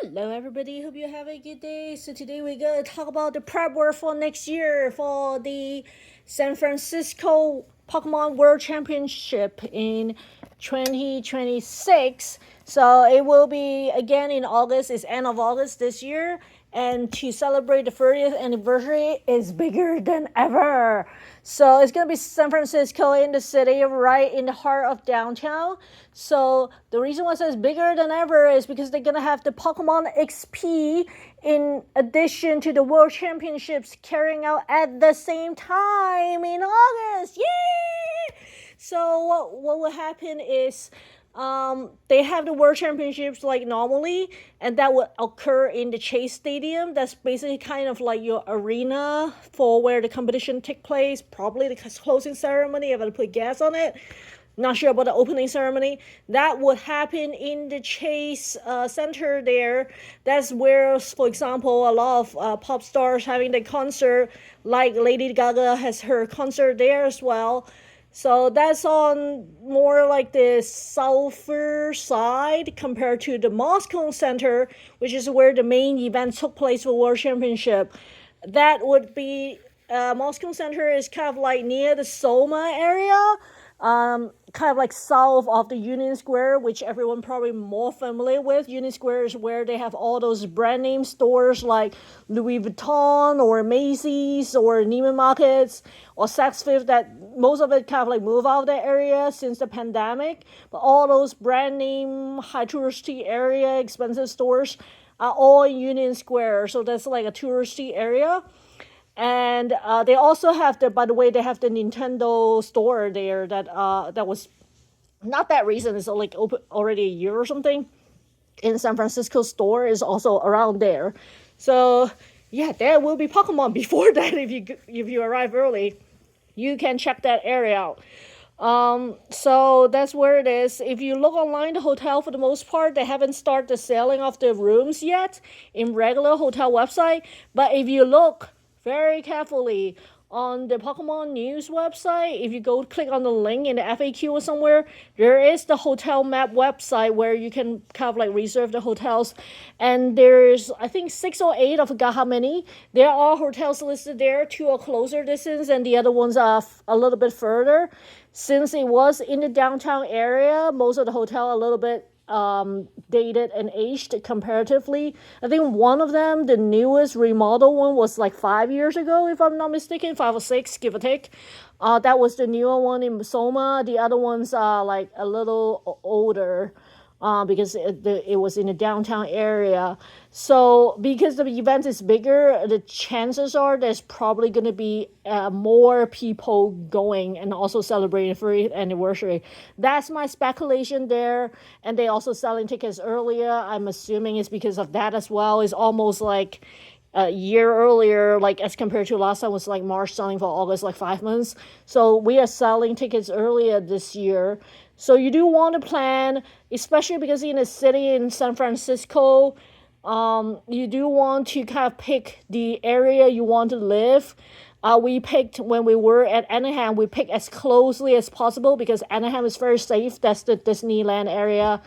Hello, everybody. Hope you have a good day. So today we're gonna talk about the prep work for next year for the San Francisco Pokemon World Championship in 2026. So it will be again in August. It's end of August this year, and to celebrate the 30th anniversary is bigger than ever. So it's gonna be San Francisco in the city, right in the heart of downtown. So the reason why it's bigger than ever is because they're gonna have the Pokemon XP in addition to the World Championships carrying out at the same time in August. Yay! So what will happen is they have the World Championships like normally, and that would occur in the Chase Stadium. That's basically kind of like your arena for where the competition take place. Probably the closing ceremony. I'm gonna put gas on it. Not sure about the opening ceremony. That would happen in the Chase Center there. That's where, for example, a lot of pop stars having the concert, like Lady Gaga has her concert there as well. So that's on more like the southern side compared to the Moscow Center, which is where the main event took place for World Championship. That would be Moscow Center is kind of like near the Soma area, kind of like south of the Union Square, which everyone probably more familiar with. Union Square is where they have all those brand name stores like Louis Vuitton or Macy's or Neiman Marcus or Saks Fifth. That most of it kind of like move out of that area since the pandemic. But all those brand name, high touristy area, expensive stores are all in Union Square. So that's like a touristy area. And they also have by the way, they have the Nintendo store there that was not that recent. It's like open already a year or something. In San Francisco store is also around there. So yeah, there will be Pokemon before that. If you arrive early, you can check that area out. So that's where it is. If you look online, the hotel for the most part, they haven't started the selling of the rooms yet in regular hotel website. But if you look very carefully on the Pokemon News website, if you go click on the link in the FAQ or somewhere, there is the hotel map website where you can kind of like reserve the hotels. And there's, I think, 6 or 8, I forgot how many. There are hotels listed there. 2 are closer distance and the other ones are a little bit further. Since it was in the downtown area, most of the hotel a little bit dated and aged comparatively. I think one of them, the newest remodel one, was like 5 years ago, if I'm not mistaken, 5 or 6, give or take. That was the newer one in Soma. The other ones are like a little older. Because it was in the downtown area. So because the event is bigger, the chances are there's probably going to be more people going and also celebrating the 30th anniversary. That's my speculation there. And they also selling tickets earlier. I'm assuming it's because of that as well. It's almost like a year earlier, like as compared to last time was like March selling for August, like 5 months. So we are selling tickets earlier this year. So you do want to plan, especially because in a city in San Francisco, you do want to kind of pick the area you want to live. We picked when we were at Anaheim, we picked as closely as possible because Anaheim is very safe. That's the Disneyland area.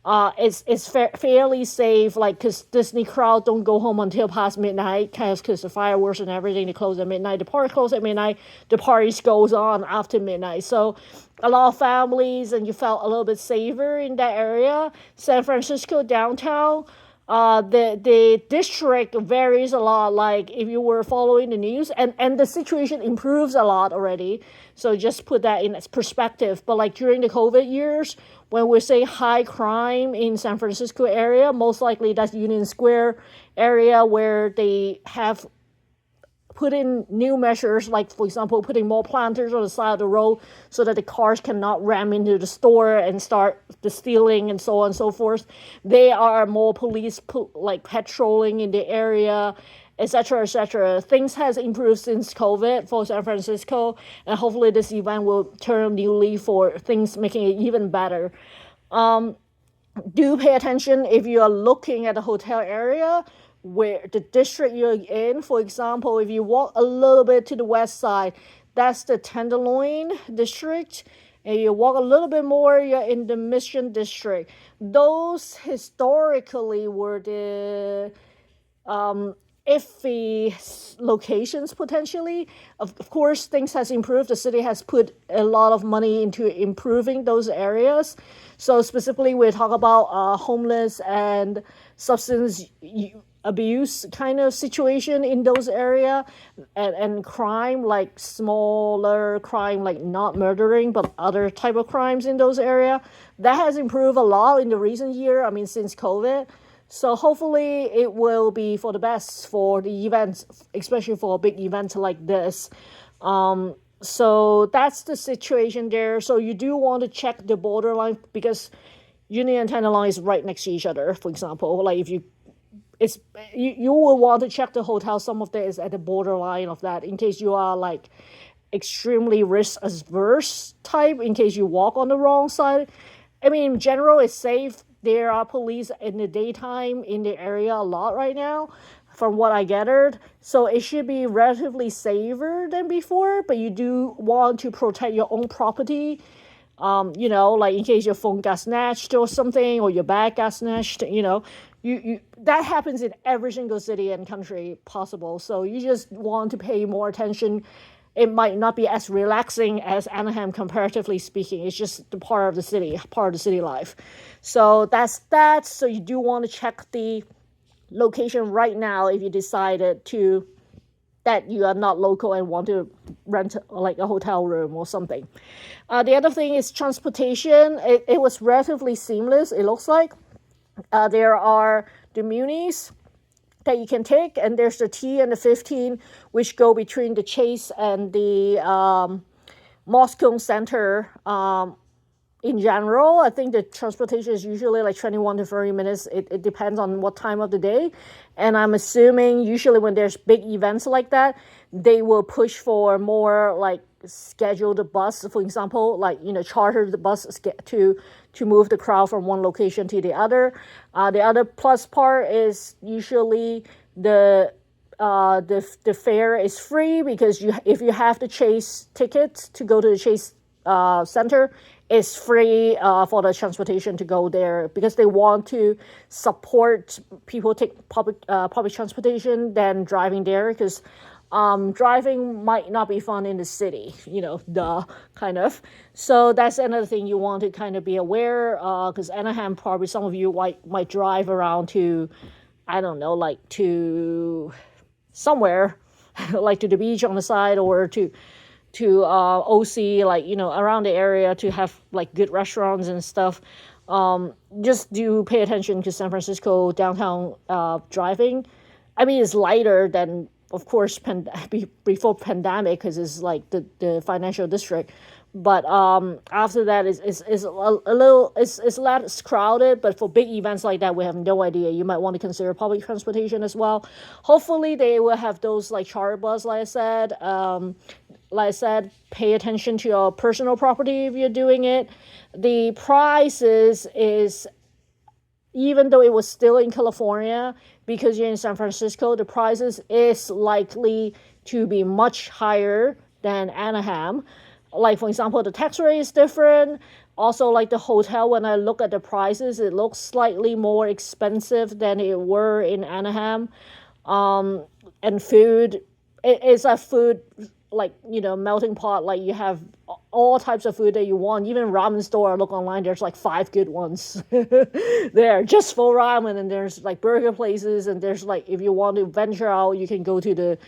It's fairly safe, like, because Disney crowd don't go home until past midnight, because the fireworks and everything, they close at midnight. The park close at midnight. The parties goes on after midnight. So a lot of families, and you felt a little bit safer in that area. San Francisco downtown, the district varies a lot, like if you were following the news, and the situation improves a lot already. So just put that in perspective. But like during the COVID years, when we say high crime in San Francisco area, most likely that's Union Square area where they have put in new measures, like for example, putting more planters on the side of the road so that the cars cannot ram into the store and start the stealing and so on and so forth. They are more police like patrolling in the area, etc., etc. Things has improved since COVID for San Francisco, and hopefully this event will turn a new leaf for things making it even better. Do pay attention if you are looking at the hotel area where the district you're in. For example, if you walk a little bit to the west side, that's the Tenderloin district. and you walk a little bit more, you're in the Mission District. Those historically were the iffy locations potentially. Of course, things has improved. The city has put a lot of money into improving those areas. So specifically, we talk about homeless and substance abuse kind of situation in those area, and crime, like smaller crime, like not murdering but other type of crimes in those area, that has improved a lot in the recent year. I mean, since COVID. So hopefully it will be for the best for the events, especially for a big event like this. So that's the situation there. So you do want to check the borderline, because Union and Tenderloin is right next to each other. For example, like if you will want to check the hotel. Some of that is at the borderline of that, in case you are like extremely risk averse type, in case you walk on the wrong side. I mean, in general, it's safe. There are police in the daytime in the area a lot right now, from what I gathered. So it should be relatively safer than before, but you do want to protect your own property. Like in case your phone got snatched or something, or your bag got snatched, you that happens in every single city and country possible. So you just want to pay more attention. It might not be as relaxing as Anaheim, comparatively speaking. It's just the part of the city life. So that's that. So you do want to check the location right now if you decided that you are not local and want to rent like a hotel room or something. The other thing is transportation. It was relatively seamless, it looks like. There are the munis that you can take, and there's the T and the 15, which go between the Chase and the Moscone Center. In general, I think the transportation is usually like 21 to 30 minutes. It depends on what time of the day. And I'm assuming usually when there's big events like that, they will push for more like scheduled bus, for example, like, charter the bus to move the crowd from one location to the other. The other plus part is usually the fare is free, because if you have the Chase ticket to go to the Chase Center, it's free for the transportation to go there, because they want to support people take public transportation than driving there, because driving might not be fun in the city, kind of. So that's another thing you want to kind of be aware, because Anaheim, probably some of you might drive around to, I don't know, like to somewhere, like to the beach on the side, or to OC, like, around the area, to have like good restaurants and stuff. Just do pay attention to San Francisco downtown driving. I mean, it's lighter than, of course, before pandemic, because it's like the financial district. But after that, it's a little, it's less crowded. But for big events like that, we have no idea. You might want to consider public transportation as well. Hopefully, they will have those like charter bus, like I said. Pay attention to your personal property if you're doing it. The prices is, even though it was still in California, because you're in San Francisco, the prices is likely to be much higher than Anaheim. Like, for example, the tax rate is different. Also, like the hotel, when I look at the prices, it looks slightly more expensive than it were in Anaheim. And food, it's a food, like, melting pot. Like, you have all types of food that you want. Even ramen store, I look online, there's like 5 good ones there just for ramen. And there's like burger places, and there's like, if you want to venture out, you can go to the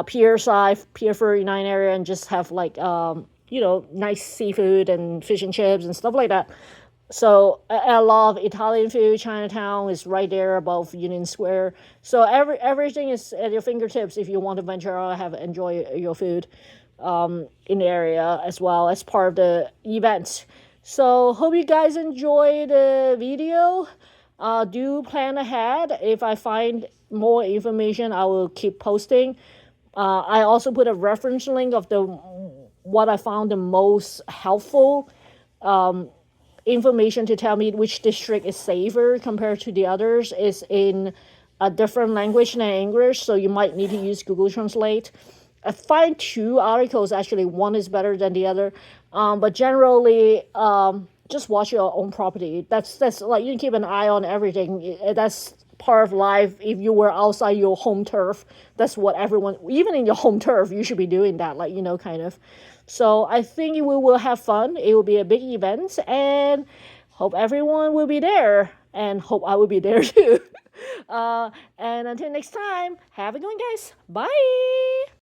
Pier 39 area, and just have like nice seafood and fish and chips and stuff like that. So I love Italian food. Chinatown is right there above Union Square. So everything is at your fingertips if you want to venture out, enjoy your food in the area as well as part of the event. So hope you guys enjoy the video. Do plan ahead. If I find more information, I will keep posting. I also put a reference link of what I found the most helpful information to tell me which district is safer compared to the others is in a different language than English, so you might need to use Google Translate. I find 2 articles, actually. One is better than the other. But generally, just watch your own property. That's like you can keep an eye on everything. That's part of life. If you were outside your home turf, that's what everyone, even in your home turf, you should be doing that. Like kind of. So I think we will have fun. It will be a big event, and hope everyone will be there, and hope I will be there too. And until next time, have a good one, guys. Bye.